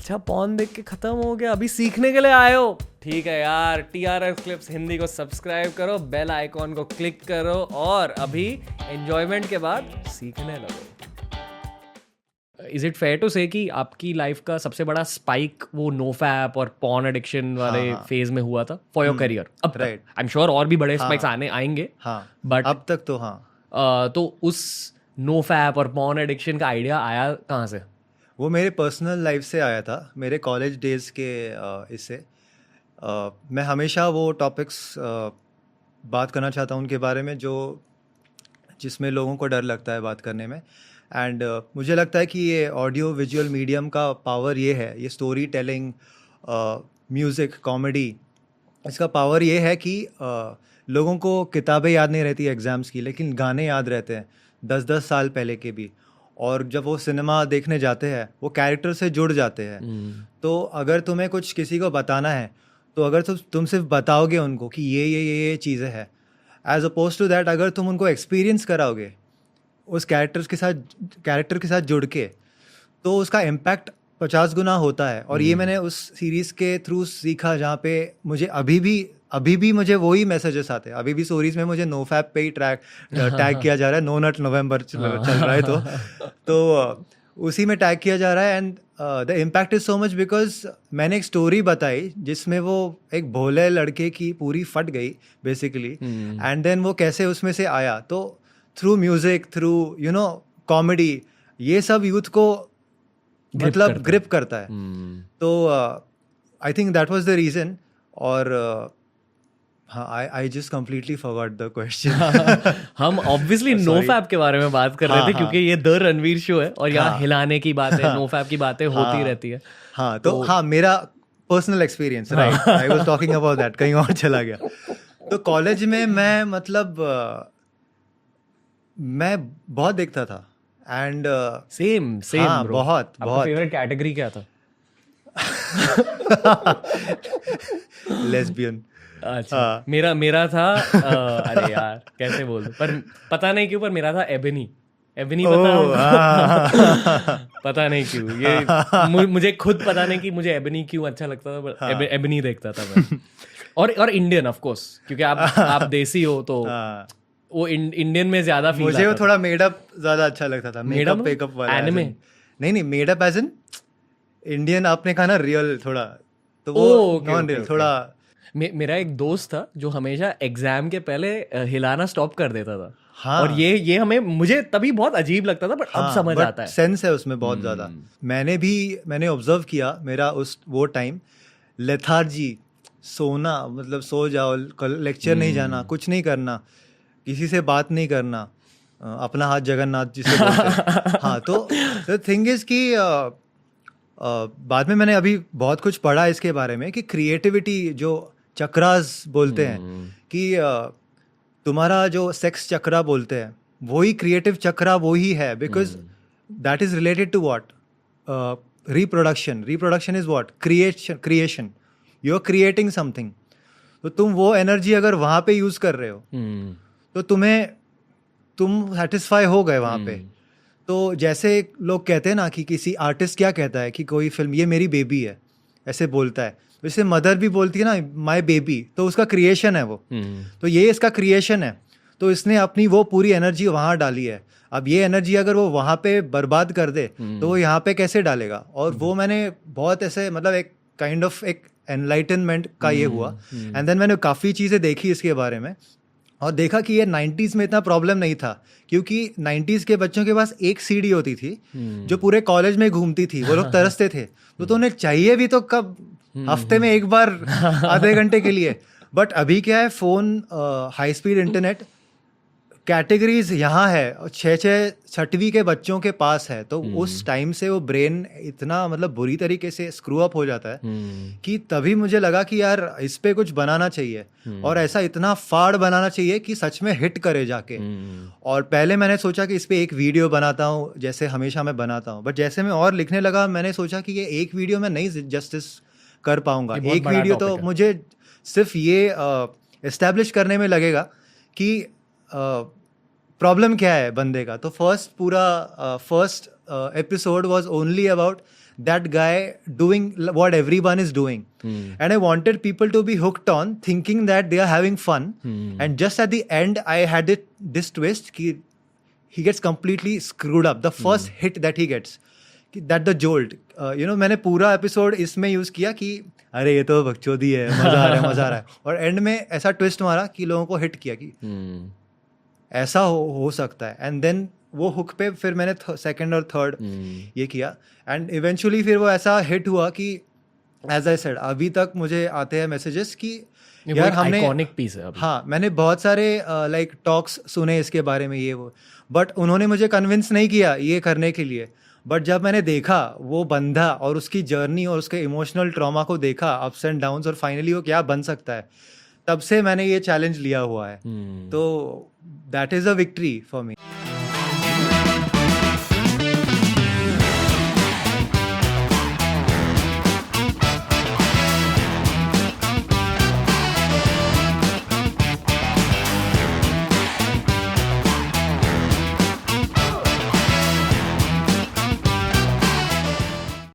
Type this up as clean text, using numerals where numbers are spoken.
अच्छा पॉन देख के खत्म हो गया, अभी सीखने के लिए आए हो, ठीक है यार। TRF क्लिप्स हिंदी को सब्सक्राइब करो, बेल आइकॉन को क्लिक करो और अभी एंजॉयमेंट के बाद सीखने लगो। इज इट फेयर टू से कि आपकी लाइफ का सबसे बड़ा स्पाइक वो नोफैप और पॉर्न एडिक्शन वाले फेज में हुआ था फॉर योर करियर? अब राइट। आई एम श्योर और भी बड़े स्पाइक्स आएंगे, हाँ, बट अब तक तो हाँ। तो उस नोफैप और पॉर्न एडिक्शन का आइडिया आया कहाँ से? वो मेरे पर्सनल लाइफ से आया था, मेरे कॉलेज डेज के इससे। मैं हमेशा वो टॉपिक्स बात करना चाहता हूँ उनके बारे में जो जिसमें लोगों को डर लगता है बात करने में। एंड मुझे लगता है कि ये ऑडियो विजुअल मीडियम का पावर ये है, ये स्टोरी टेलिंग, म्यूज़िक, कॉमेडी, इसका पावर ये है कि लोगों को किताबें याद नहीं रहती एग्ज़ाम्स की, लेकिन गाने याद रहते हैं 10-10 साल पहले के भी। और जब वो सिनेमा देखने जाते हैं वो कैरेक्टर से जुड़ जाते हैं। तो अगर तुम्हें कुछ किसी को बताना है तो अगर तुम सिर्फ बताओगे उनको कि ये चीज़ें हैं, एज अपोज टू दैट अगर तुम उनको एक्सपीरियंस कराओगे उस कैरेक्टर के साथ जुड़ के, तो उसका इम्पैक्ट 50 गुना होता है। और ये मैंने उस सीरीज़ के थ्रू सीखा, जहाँ पे मुझे अभी भी मुझे वही मैसेजेस आते हैं। अभी भी स्टोरीज में मुझे नो फैप पे ही टैग किया जा रहा है। नो नट नवंबर चल रहा है तो उसी में टैग किया जा रहा है। And the impact is so much because मैंने एक स्टोरी बताई जिसमें वो एक भोले लड़के की पूरी फट गई बेसिकली, एंड देन वो कैसे उसमें से आया। तो थ्रू म्यूजिक, थ्रू कॉमेडी, ये सब यूथ को मतलब ग्रिप करता है। तो I think that was the reason. और हाँ, I just completely forgot the question. हम ऑब्वियसली नोफैप के बारे में बात कर रहे थे क्योंकि ये द रणवीर शो है और यहाँ हिलाने की बातें, नोफैप की बातें होती रहती है। हाँ, तो हाँ, मेरा personal experience, right, I was talking about that, कहीं और चला गया। तो कॉलेज में मैं मतलब मैं बहुत देखता था एंड सेम हाँ, ब्रो। बहुत आपका फेवरेट कैटेगरी क्या था? लेस्बियन। अच्छा, मेरा था अरे यार कैसे बोल दूं, पर पता नहीं क्यों, पर मेरा था एबनी पता पता नहीं क्यों, ये मुझे खुद पता नहीं कि मुझे एबनी क्यों अच्छा लगता था, पर एबनी देखता था मैं। और इंडियन ऑफ कोर्स, क्योंकि आप देसी हो तो वो इंडियन में ज्यादा फील मुझे वो थोड़ा मेडअप ज्यादा अच्छा लगता था, मेकअप पेकअप वाला। एनिमे नहीं, मेडअप एज इन इंडियन, आपने कहा ना रियल थोड़ा, तो वो नॉन रियल थोड़ा। मेरा एक दोस्त था जो हमेशा एग्जाम के पहले हिलाना स्टॉप कर देता था। हाँ, और ये मुझे तभी बहुत अजीब लगता था, बट अब समझ आता है, सेंस है उसमें बहुत ज्यादा। मैंने ऑब्जर्व किया, मेरा वो टाइम लेथार्जी, सोना, मतलब सो जाओ, लेक्चर नहीं जाना, कुछ नहीं करना, किसी से बात नहीं करना, अपना हाथ जगन्नाथ जिसे बोलते हैं। हाँ, तो द थिंग इज कि बाद में मैंने अभी बहुत कुछ पढ़ा इसके बारे में कि क्रिएटिविटी, जो चक्रास बोलते हैं कि तुम्हारा जो सेक्स चक्रा बोलते हैं वही क्रिएटिव चक्रा वही है, because that is related to what, reproduction is what, creation, you are creating something. तो तुम वो एनर्जी अगर वहाँ पे यूज कर रहे हो तो तुम सेटिस्फाई हो गए वहाँ पे। तो जैसे लोग कहते हैं ना कि किसी आर्टिस्ट क्या कहता है कि कोई फिल्म ये मेरी बेबी है, ऐसे बोलता है, जैसे मदर भी बोलती है ना माय बेबी, तो उसका क्रिएशन है वो। तो ये इसका क्रिएशन है, तो इसने अपनी वो पूरी एनर्जी वहाँ डाली है। अब ये एनर्जी अगर वो वहाँ पे बर्बाद कर दे तो वो यहाँ पे कैसे डालेगा? और वो मैंने बहुत ऐसे मतलब एक काइंड ऑफ एक एनलाइटनमेंट का ये हुआ। एंड देन मैंने काफ़ी चीज़ें देखी इसके बारे में और देखा कि ये 90s में इतना प्रॉब्लम नहीं था, क्योंकि 90s के बच्चों के पास एक सीडी होती थी जो पूरे कॉलेज में घूमती थी। वो लोग तरसते थे तो उन्हें चाहिए भी तो कब, हफ्ते में एक बार आधे घंटे के लिए। बट अभी क्या है, phone, high speed internet, categories यहाँ है, 6-6 के बच्चों के पास है। तो उस टाइम से वो ब्रेन इतना मतलब बुरी तरीके से स्क्रू अप हो जाता है कि तभी मुझे लगा कि यार इस पे कुछ बनाना चाहिए और ऐसा इतना फाड़ बनाना चाहिए कि सच में हिट करे जाके। और पहले मैंने सोचा कि इस पे एक वीडियो बनाता हूँ जैसे हमेशा मैं बनाता हूँ, बट जैसे मैं और लिखने लगा मैंने सोचा कि ये एक वीडियो में नहीं जस्टिस कर पाऊंगा। एक वीडियो तो मुझे सिर्फ ये एस्टेब्लिश करने में लगेगा कि प्रॉब्लम क्या है बंदे का। तो first episode was only about that guy doing what everyone is doing. And I wanted people to be hooked on thinking that they are having fun. And just at the end, I had this twist कि he gets completely screwed up. The first hit that he gets, that the jolt. मैंने पूरा episode इसमें use किया कि अरे ये तो बकचोदी है, मजा आ रहा है और एंड में ऐसा ट्विस्ट मारा कि लोगों को हिट किया कि ऐसा हो सकता है. एंड देन वो हुक पे फिर मैंने सेकंड और थर्ड ये किया एंड इवेंचुअली फिर वो ऐसा हिट हुआ कि एज आई सेड अभी तक मुझे आते हैं मैसेजेस कि यार हमने आइकॉनिक पीस है अभी. हाँ, मैंने बहुत सारे लाइक टॉक्स सुने इसके बारे में ये वो, बट उन्होंने मुझे कन्विंस नहीं किया ये करने के लिए. बट जब मैंने देखा वो बंदा और उसकी जर्नी और उसके इमोशनल ट्रॉमा को देखा, अप्स एंड डाउन्स, और फाइनली वो क्या बन सकता है, तब से मैंने ये चैलेंज लिया हुआ है. तो that is a victory for me.